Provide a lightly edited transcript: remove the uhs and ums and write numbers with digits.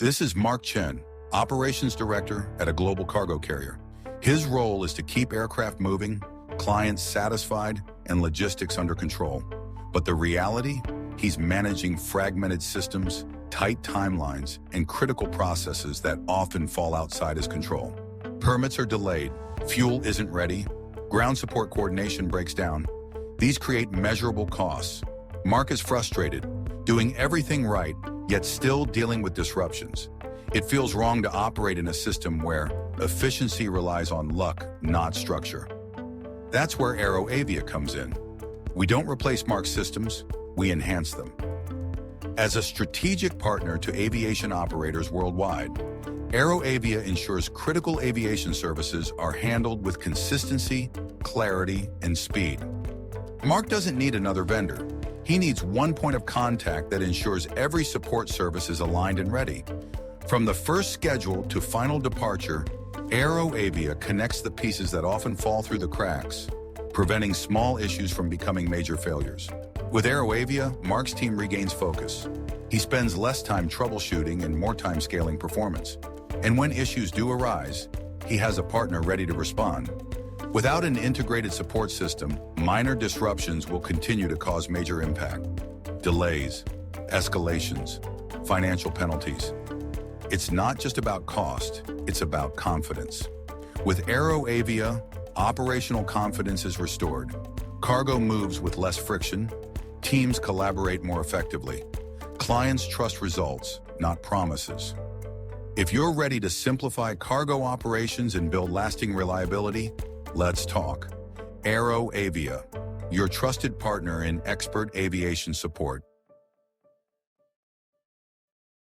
This is Mark Chen, Operations Director at a global cargo carrier. His role is to keep aircraft moving, clients satisfied, and logistics under control. But the reality? He's managing fragmented systems, tight timelines, and critical processes that often fall outside his control. Permits are delayed, fuel isn't ready, ground support coordination breaks down. These create measurable costs. Mark is frustrated, doing everything right, yet still dealing with disruptions. It feels wrong to operate in a system where efficiency relies on luck, not structure. That's where ArrowAvia comes in. We don't replace Mark's systems, we enhance them. As a strategic partner to aviation operators worldwide, ArrowAvia ensures critical aviation services are handled with consistency, clarity, and speed. Mark doesn't need another vendor. He needs one point of contact that ensures every support service is aligned and ready. From the first schedule to final departure, ArrowAvia connects the pieces that often fall through the cracks, preventing small issues from becoming major failures. With ArrowAvia, Mark's team regains focus. He spends less time troubleshooting and more time scaling performance. And when issues do arise, he has a partner ready to respond. Without an integrated support system, minor disruptions will continue to cause major impact. Delays, escalations, financial penalties. It's not just about cost, it's about confidence. With ArrowAvia, operational confidence is restored. Cargo moves with less friction. Teams collaborate more effectively. Clients trust results, not promises. If you're ready to simplify cargo operations and build lasting reliability, let's talk. ArrowAvia, your trusted partner in expert aviation support.